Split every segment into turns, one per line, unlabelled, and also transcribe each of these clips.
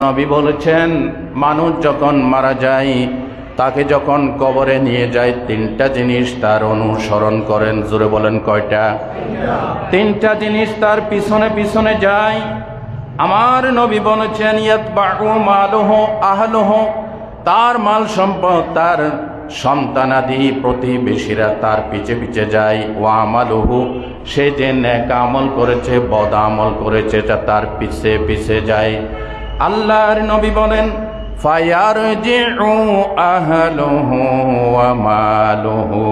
নবী বলেছেন, মানুষ যখন মারা যায় তাকে যখন কবরে নিয়ে যায় তিনটা জিনিস তার অনুসরণ করেন। জোরে বলেন কয়টা? তিনটা জিনিস তার পিছনে পিছনে যায়। আমার নবী বলেছেন, ইয়াতবাউ মালুহু আহলুহু, তার মাল সম্পদ, তার সন্তানাদি প্রতিবেশীরা তার পিছে পিছে যায়। ওয়া আমালুহু, সে যে নেক আমল করেছে বদ আমল করেছে এটা তার পিছে পিছে যায়। আল্লাহর নবী বলেন, ফায়ারজিউ আহলুহু ওয়া মালুহু,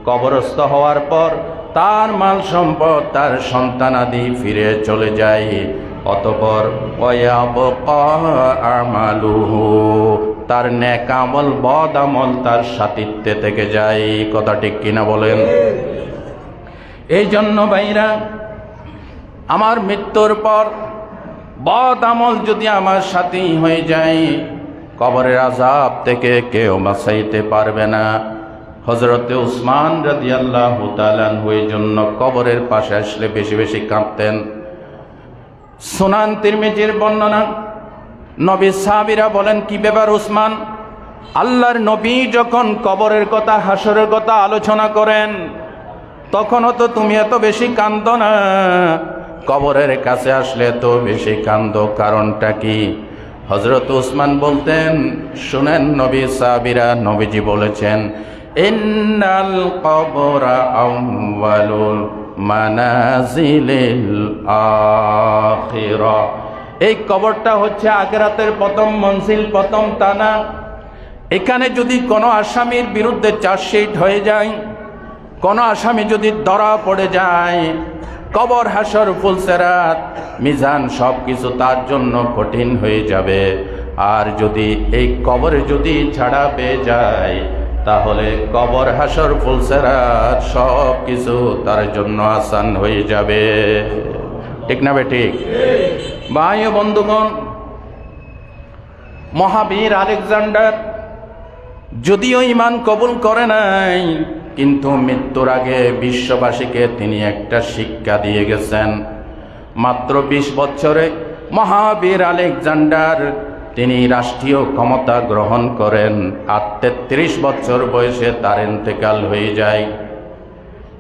কবরস্থ হওয়ার পর তার মাল সম্পদ তার সন্তানাদি ফিরে চলে যায়। অতঃপর ওয়ায়াবকা আমালুহু, তার নেক আমল বদ আমল তার সাথীত্বে থেকে যায়। কথা ঠিক কিনা বলেন? এই জন্য ভাইরা, আমার মৃত্যুর পর বদ আমল যদি আমার সাথী হয়ে যায়, কবরের আযাব থেকে কেউ বাঁচাইতে পারবে না। হযরতে উসমান রাদিয়াল্লাহু তাআলা আনহু এই জন্য কবরের পাশে আসলে বেশি বেশি কাঁদতেন। সুনান তিরমিজির বর্ণনা, নবী সাহাবীরা বলেন, কি ব্যাপার উসমান, আল্লাহর নবী যখন কবরের কথা হাসরের কথা আলোচনা করেন তখনও তো তুমি এত বেশি কাঁদো না, কবরের কাছে আসলে তো বেশি কান্দো, কারণটা কি? হযরত উসমান বলতেন, শুনেন নবী সাহাবীরা, নবীজি বলেছেন, ইন্নাল কবরা আউয়ালুল মানাজিলিল আখিরা, এই কবরটা হচ্ছে আখিরাতের প্রথম মঞ্জিল, প্রথম টানা। এখানে যদি কোনো আসামির বিরুদ্ধে চার্জশিট হয়ে যায়, কোনো আসামি যদি ধরা পড়ে যায়, কবর হাসর ফুলসেরাত মিজান সব কিছু তার জন্য কঠিন হয়ে যাবে। আর যদি এই কবরে যদি ছাড়া পেয়ে যায় তাহলে কবর হাসর ফুলসেরাত সব কিছু তার জন্য আসান হয়ে যাবে। ঠিক না বেঠিক? ভাই ও বন্ধুগণ, মহাবীর আলেকজান্ডার যদিও ঈমান কবুল করে নাই, কিন্তু মৃত্যুর আগে বিশ্ববাসীকে তিনি একটা শিক্ষা দিয়ে গেছেন। মাত্র 20 বছরে মহাবীর আলেকজান্ডার তিনি রাষ্ট্রীয় ক্ষমতা গ্রহণ করেন। আর 33 বছর বয়সে তার ইন্তেকাল হয়ে যায়।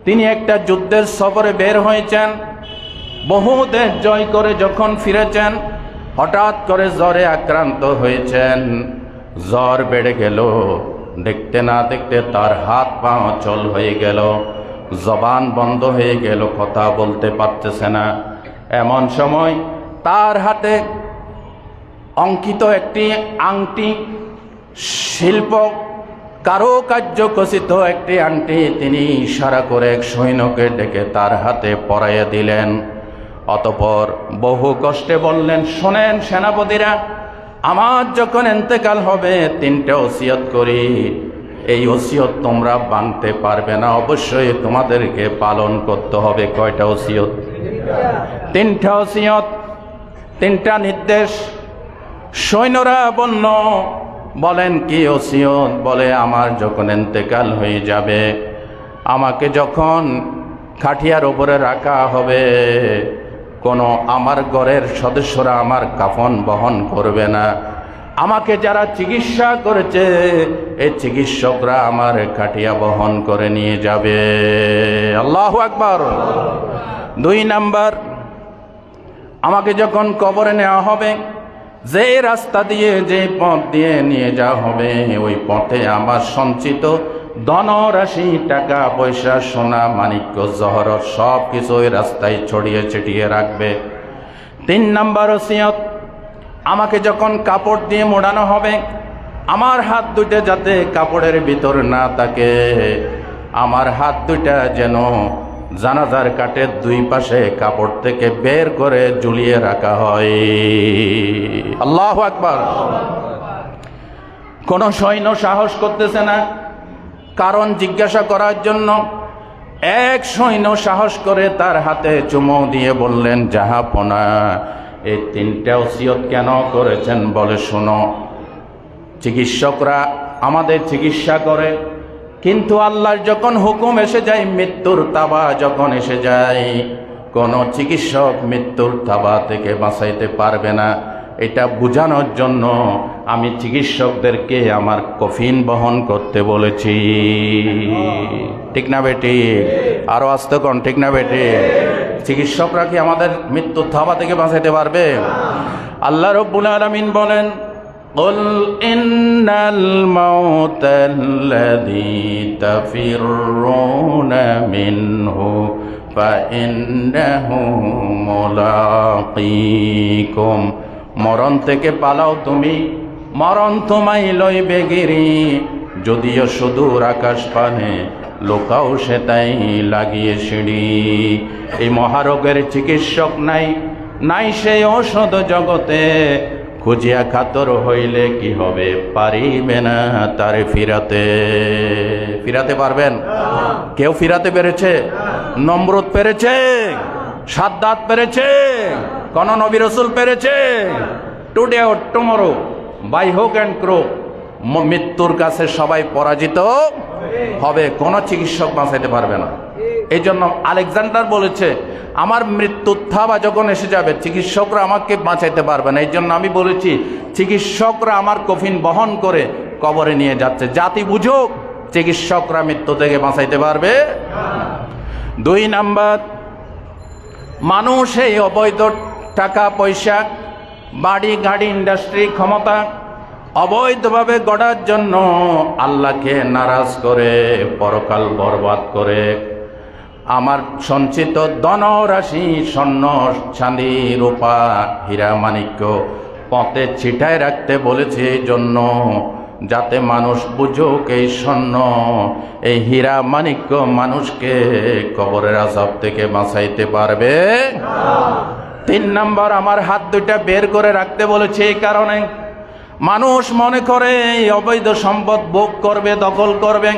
তিনি একটা যুদ্ধের সফরে বের হয়েছেন, বহু দেশ জয় করে যখন ফিরেছেন হঠাৎ করে জ্বরে আক্রান্ত হয়েছেন। জ্বর বেড়ে গেল, দেখতে না দেখতে তার হাত পা অচল হয়ে গেল, জবান বন্ধ হয়ে গেল, কথা বলতে পারতেছে না। এমন সময় তার হাতে অঙ্কিত একটি আংটি, শিল্প কারুকার্য খচিত একটি আংটি তিনি ইশারা করে এক সৈন্যকে ডেকে তার হাতে পরাইয়া দিলেন। অতঃপর বহু কষ্টে বললেন, শোনেন সেনাপতিরা, আমার যখন ইন্তেকাল হবে 3টে ওসিয়ত করি, এই ওসিয়ত তোমরা ভাঙতে পারবে না, অবশ্যই তোমাদেরকে পালন করতে হবে। কয়টা ওসিয়ত? 3টা ওসিয়ত, 3টা নির্দেশ। সৈন্যরা বলেন কি ওসিয়ত? বলে, আমার যখন ইন্তেকাল হয়ে যাবে, আমাকে যখন খাটিয়ার উপরে রাখা হবে, কোনো আমার ঘরের সদস্যরা আমার কাফন বহন করবে না। আমাকে যারা চিকিৎসা করেছে এই চিকিৎসকরা আমার খাটিয়া বহন করে নিয়ে যাবে। আল্লাহু আকবার। 2 নাম্বার, আমাকে যখন কবরে নেওয়া হবে, যে রাস্তা দিয়ে যে পথ দিয়ে নিয়ে যাওয়া হবে ওই পথে আমার সঞ্চিত ধনরাশি, টাকা পয়সা, সোনা মানিক্য জহরত সব কিছু ওই রাস্তায় ছড়িয়ে ছিটিয়ে রাখবে। 3 নাম্বার ওসিয়ত, আমাকে যখন কাপড় দিয়ে মোড়ানো হবে, আমার হাত দুইটা যাতে কাপড়ের ভিতর না থাকে, আমার হাত দুইটা যেন জানাজার কাঠের 2 পাশে কাপড় থেকে বের করে ঝুলিয়ে রাখা হয়। আল্লাহু আকবার। কোন সৈন্য সাহস করতেছে না কারণ জিজ্ঞাসা করার জন্য। এক সৈন্য সাহস করে তার হাতে চুমু দিয়ে বললেন, জাহাপনা, এই 3টা ওসিয়ত কেন করেছেন? বলে, শোনো, চিকিৎসকরা আমাদের চিকিৎসা করে, কিন্তু আল্লাহর যখন হুকুম এসে যায়, মৃত্যুর তাবা যখন এসে যায়, কোনো চিকিৎসক মৃত্যুর তাবা থেকে বাঁচাইতে পারবে না। এটা বোঝানোর জন্য আমি চিকিৎসকদেরকে আমার কফিন বহন করতে বলেছি। ঠিক না বেটি? আরো আস্তে কোন ঠিক না বেটি? চিকিৎসকরা কি আমাদের মৃত্যুর থাবা থেকে বাঁচাইতে পারবে? আল্লাহ রাব্বুল আলামিন বলেন, قل إن الموت الذي تفرون منه فإنه ملاقيكم। মরণ থেকে পালাও তুমি, মরণ তোমায় লইবে গিরি। যদিও সুদূর আকাশ পানে, লোকাও সেটাই লাগিয়ে সিঁড়ি। এই মহারোগের চিকিৎসক নাই, নাই সেই ঔষধ জগতে। খুঁজিয়া খাতর হইলে কি হবে, পারিবে না তারে ফিরাতে। ফিরাতে পারবেন? কেউ ফিরাতে পেরেছে? নমরুদ পেরেছে? সাদ্দাত পেরেছে? কোন নবী রাসূল পেরেছে? টুডে অর টুমরো, বাই হোক অ্যান্ড ক্রোক, মৃত্যুর কাছে সবাই পরাজিত হবে, কোন চিকিৎসক বাঁচাইতে পারবে না। এই জন্য আলেকজান্ডার বলেছে, আমার মৃত্যুর থাবা যখন এসে যাবে, চিকিৎসকরা আমাকে বাঁচাইতে পারবে না। এই জন্য আমি বলেছি, চিকিৎসকরা আমার কফিন বহন করে কবরে নিয়ে যাচ্ছে। জাতি বুঝুক, চিকিৎসকরা মৃত্যু থেকে বাঁচাইতে পারবে। 2 নাম্বার, মানুষ এই অবৈধ টাকা পয়সা, বাড়ি গাড়ি, ইন্ডাস্ট্রি, ক্ষমতা অবৈধভাবে গড়ার জন্য আল্লাহকে নারাজ করে পরকাল বরবাদ করে। আমার সঞ্চিত ধনরাশি, স্বর্ণ চাঁদি রূপা হীরা মাণিক্য পথে ছিটায় রাখতে বলেছে, এই জন্য যাতে মানুষ বুঝুক এই স্বর্ণ, এই হীরা মাণিক্য মানুষকে কবরের আযাব থেকে বাঁচাইতে পারবে। 3 নাম্বার, আমার হাত দুইটা বের করে রাখতে বলেছে এই কারণে, মানুষ মনে করে এই অবৈধ সম্পদ ভোগ করবে, দখল করবে,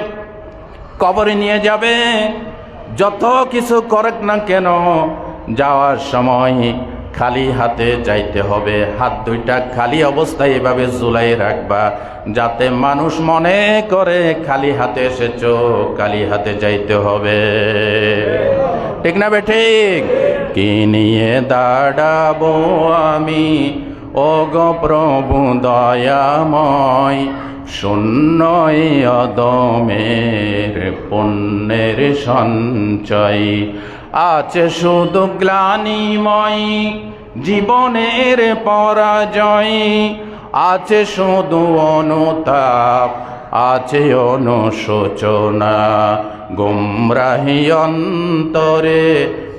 কবরে নিয়ে যাবে। যত কিছু করুক না কেন, যাওয়ার সময় খালি হাতে যাইতে হবে। হাত দুইটা খালি অবস্থায় এভাবে ঝুলাই রাখবা, যাতে মানুষ মনে করে খালি হাতে এসেছো, খালি হাতে যাইতে হবে। ঠিক না বেঠিক? কি নিয়ে দাঁড়াবো আমি, ও গো প্রভু দয়াময়, শূন্যই অদমের পুণ্যের সঞ্চয়। আছে শুধু গ্লানিময় জীবনের পরাজয়, আছে শুধু অনুতাপ, আছে অনুশোচনা। গুমরাহি অন্তরে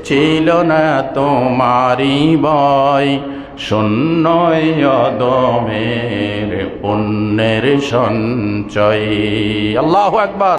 ছিল না তোমারি ভয়, শূন্যই অদমের পুণ্যের সঞ্চয়। আল্লাহু আকবার।